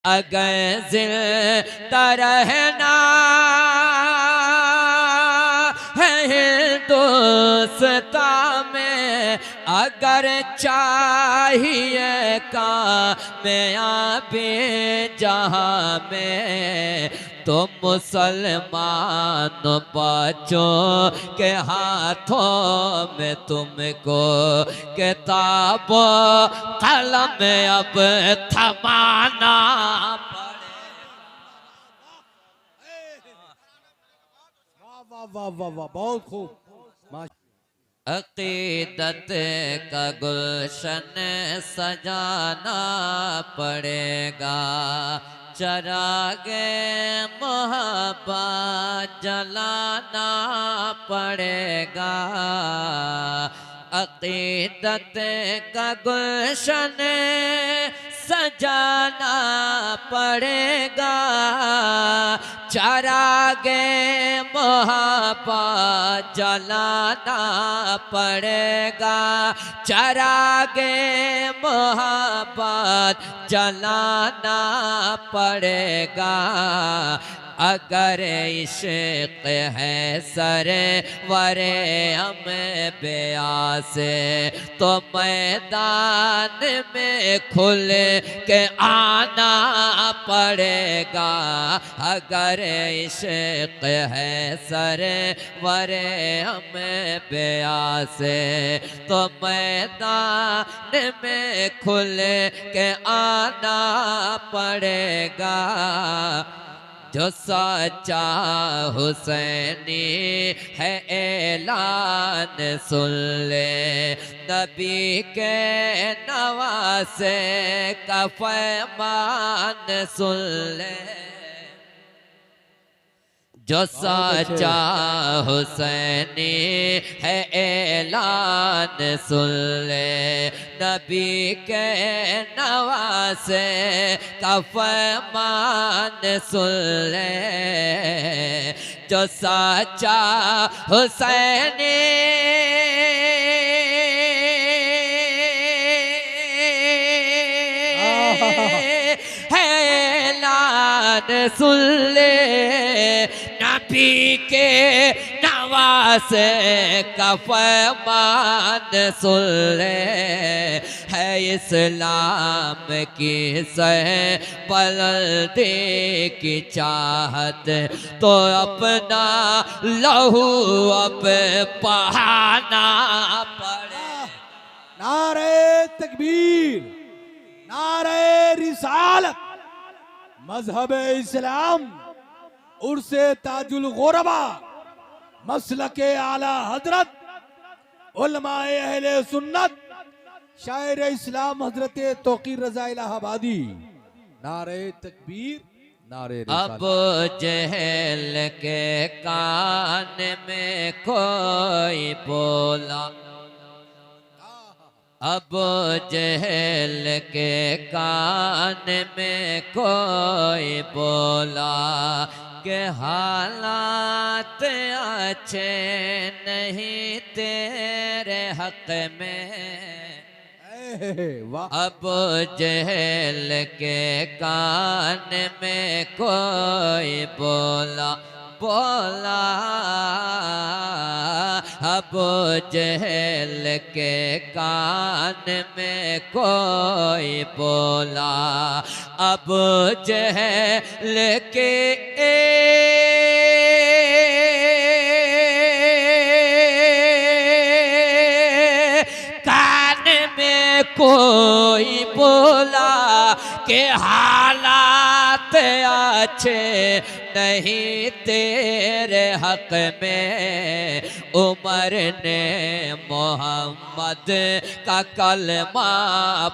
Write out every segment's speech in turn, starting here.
अगर जिंदा रहना है हिंदुस्तान में, अगर चाहिए कामयाबी जहां में, तो मुसलमान बच्चों के हाथों में तुमको किताब कलम अब थमाना वाह वाह वाह वाह, बहुत खूब। अकीदत का गुलशन सजाना पड़ेगा, चरागे मोहब्बत जलाना पड़ेगा। अकीदत का गुलशन सजाना पड़ेगा, चरागे मोहब्बत जलाना पड़ेगा, चरागे मोहब्बत जलाना पड़ेगा। अगर इश्क है सरवरे अम्बिया से, तो मैदान में खुल के आना पड़ेगा। अगर इश्क है सरवरे अम्बिया से, तो मैदान में खुल के आना पड़ेगा। जो सच्चा हुसैनी है ऐलान सुन ले, नबी के नवासे का फरमान सुन ले। जो सच्चा हुसैनी है ऐलान सुन ले, नबी के नवासे का फरमान सुन ले। जो सच्चा हुसैनी ऐलान सुन ले, नबी के नवासे का फरमान सुन ले। है इस्लाम की सह बुलंदी की चाहत, तो अपना लहू अब बहाना पड़े। नारे तकबीर, नारे रिसालत, मजहब इस्लाम, उर्से ताजुल गुरबा, मसलके आला हजरत, उलमाए अहले सुन्नत, शायर इस्लाम हजरत तौकीर रजा इलाहाबादी। नारे तकबीर, नारे रिसालत। अब जहल के कान में कोई बोला, अब जहल के कान में कोई बोला, के हालात अच्छे नहीं तेरे हक में। वाह। अब जहल के कान में कोई बोला, बोला, अब जहल के कान में कोई बोला, अब जहल के कान में कोई बोला, के हालात अच्छे नहीं तेरे हक में। उमर ने मोहम्मद का कलमा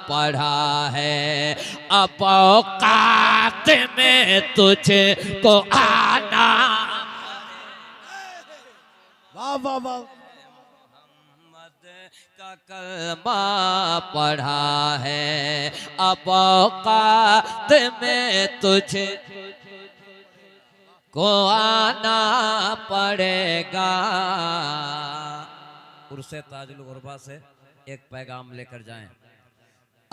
पढ़ा है, अब औकात में तुझको आना। वाह वाह वाह। का कलमा पढ़ा है, अब औकात में तुझे को आना पड़ेगा। उर्से ताजुल गुरबा से एक पैगाम लेकर जाएं।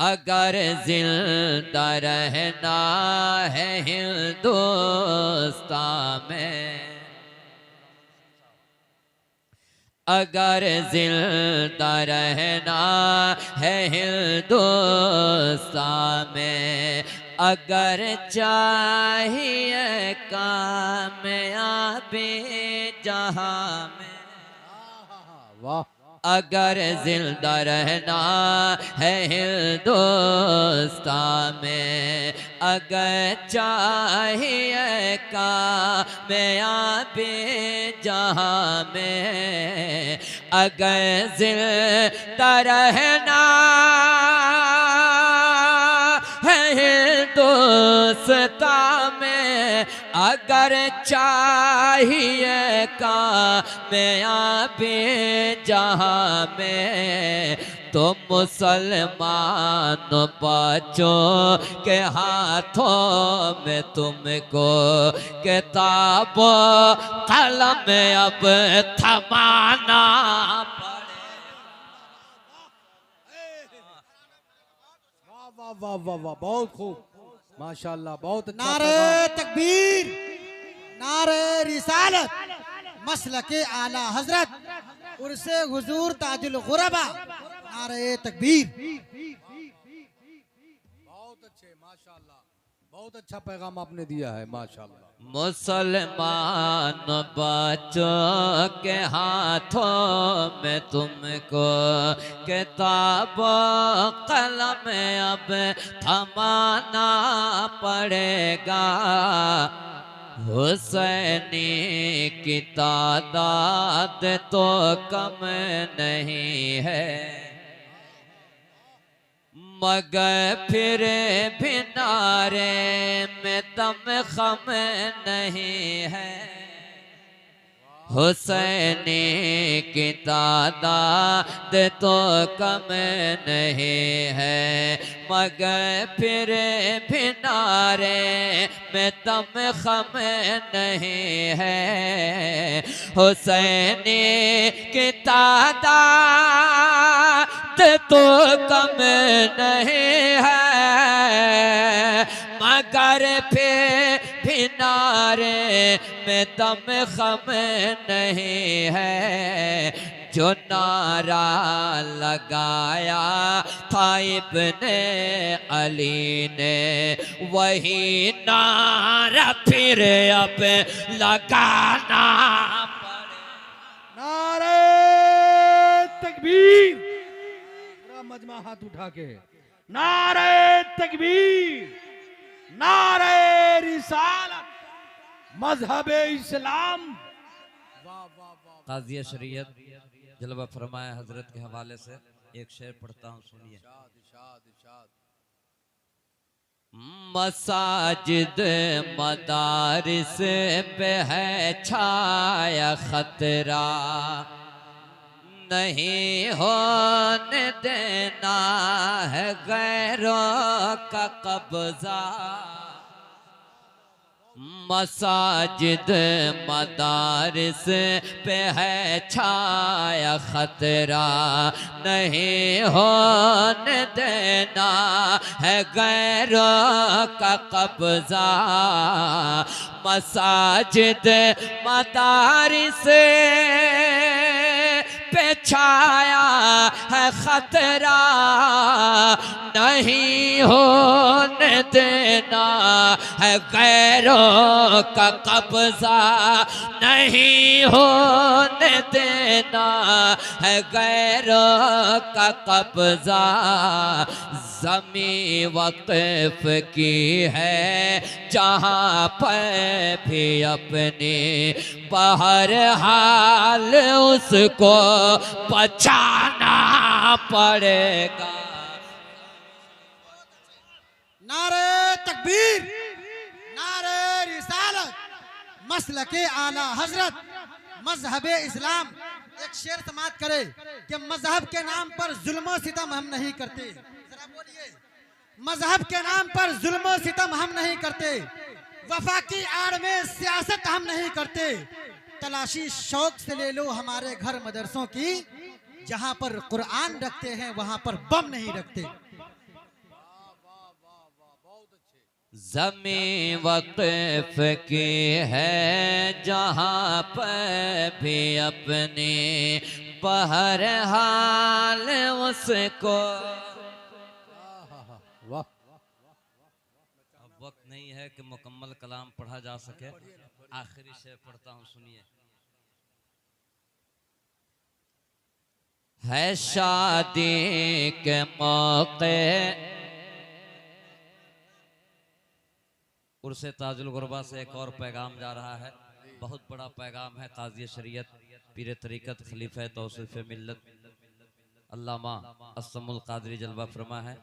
अगर जिंदा रहना है हिंदुस्तान में, अगर जिंदा रहना है हिंदुस्तान में, अगर चाहिए कामयाबी जहां में, वाह अगर जिंदा रहना है हिंदुस्तान में, अगर चाहिए कामयाबी जहां में, अगर जिंदा रहना है हिंदुस्तान में, अगर चाहिए कामयाबी जहां में, तो मुसलमान बच्चों के हाथों में तुमको किताब कलम अब थमाना वाह वाह वाह वाह, बहुत खूब, माशाल्लाह, बहुत अच्छा नारे पैगाम। तकबीर, नारे रिसालत, मसलके आला हजरत, उर्से हुजूर ताजुल गुरबा, नारे तकबीर। बहुत अच्छे, माशाल्लाह, बहुत अच्छा पैगाम आपने दिया है, माशाल्लाह। मुसलमान बच्चों के हाथों में तुमको किताब कलम अब थमाना पड़ेगा। हुसैनी की तादाद तो कम नहीं है, मगर फिर भी नारे में दम खम नहीं है। हुसैनी की तादाद तो कम नहीं है, मगर फिर भी नारे में दम खम नहीं है। हुसैनी की तादाद तो कम नहीं है, मगर फिर भी नारे में दम खम नहीं है। जो नारा लगाया था इब्ने अली ने, वही नारा फिर अब लगाना नारे तकबीर, पूरा मजमा हाथ उठा के नारे तकबीर, नारे रिसालत, मजहबे इस्लाम। वाह वाह वाह, काज़ी शरीयत जलवा फरमाया हजरत के हवाले से एक शेर पढ़ता हूँ, सुनिए। इरशाद इरशाद इरशाद। मसाजिद मदारिस पे है छाया खतरा, नहीं होने देना है गैरों का कब्जा। मसाजिद मदारिस पे है छाया खतरा, नहीं होने देना है गैरों का कब्जा। मसाजिद मदारिस पे छाया है खतरा, नहीं होने देना है गैरों का कब्जा, नहीं होने देना है गैरों का कब्जा। ज़मी वक़्फ़ की है जहाँ पर भी अपने बहरहाल उसको बचाना पड़ेगा। नारे तकबीर, नारे रिसालत, मसलके आला हजरत, मजहबे इस्लाम। एक शेर समाप्त करे कि मजहब के नाम पर जुल्म सितम हम नहीं करते। जरा बोलिए, मजहब के नाम पर जुल्म सितम हम नहीं करते, वफा की आड़ में सियासत हम नहीं करते। तलाशी शौक से ले लो हमारे घर मदरसों की, जहां पर कुरान रखते हैं वहां पर बम नहीं रखते। ज़मीं वक़्फ़ की है जहाँ पर भी अपने बहरहाल उसको। वाह। अब वक्त नहीं है कि मुकम्मल कलाम पढ़ा जा सके, आखिरी शेर पढ़ता हूँ, सुनिए। है शादी के मौके उर्से ताजुल गुरबा से एक और पैगाम जा रहा है, बहुत बड़ा पैगाम है। काजी शरीयत पीर तरीकत खलीफा तौसीफ मिल्लत अल्लामा असमुल कादरी जलवा फरमा है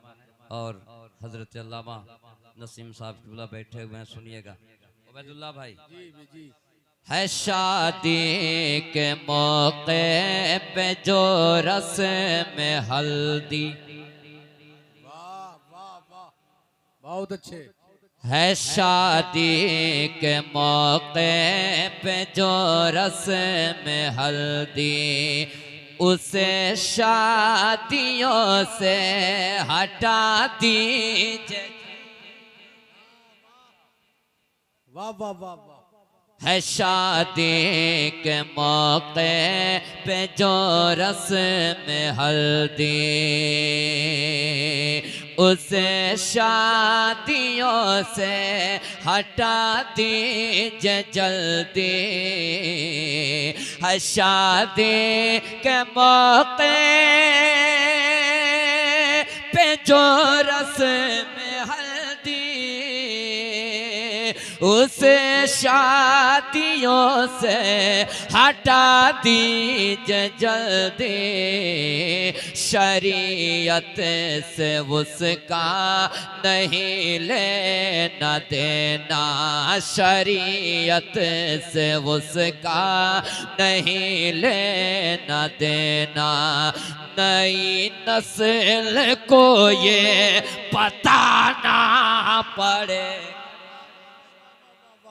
और हजरत अल्लामा नसीम साहब किबला बैठे हुए हैं, सुनिएगा। उबैदुल्लाह भाई है शादी के मौके पे जो रस्म हल्दी, वाह वाह वाह, बहुत अच्छे। है शादी के मौके पे जो रस्म हल्दी, उसे शादियों से हटा दीजिए। वाह वाह वाह वाह। है शादी के मौके पे जो रस्म हल्दी, उसे शादियों से हटा दीजिए जल्दी। है शादी के मौके पे जो रस्म उसे शादियों से हटा दीजिए जल्दी। शरीयत से उसका नहीं लेना देना, शरीयत से उसका नहीं लेना देना। नई नस्ल को ये बताना पड़े।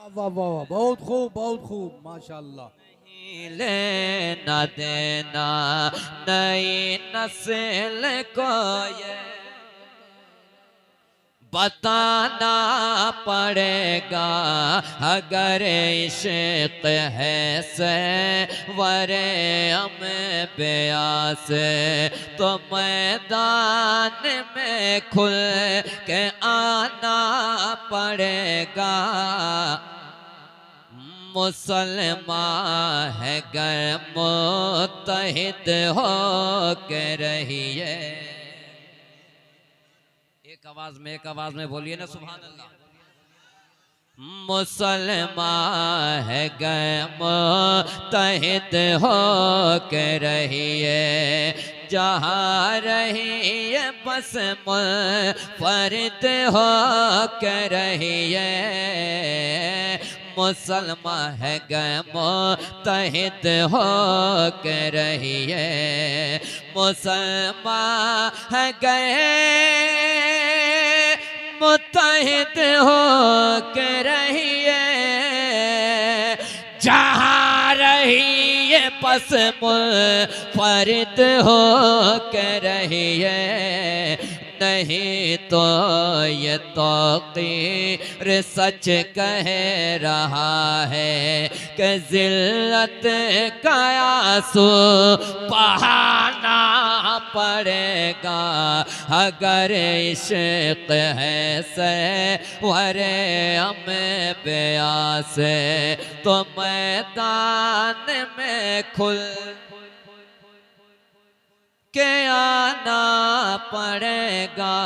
वाह वाह वाह, बहुत खूब बहुत खूब, माशाल्लाह। नहीं लेना देना नई नस्ल को ये बताना पड़ेगा। अगर इश्क है वरे अम्बिया से, तो मैदान में खुल के आना पड़ेगा। मुसलमान है गर मुत्तहिद हो के रहिए। एक आवाज में बोलिए ना, सुभान अल्लाह। मुसलमान है गर मुत्तहिद हो के रहिए, जहाँ रहिए बस मुनफरिद हो के रहिए। मुसलमान है गए मुत्तहिद हो के रहिए, मुसलमान है गए मुत्तहिद हो के रहिए। जहाँ रहिए बस मुनफरिद हो के रहिए। नहीं तो ये तौक़ीर सच कह रहा है कि ज़िल्लत का आंसू बहाना पड़ेगा। अगर इश्क है वरे अम्बिया से, तो मैदान में खुल के आना पड़ेगा,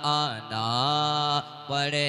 आना पड़ेगा।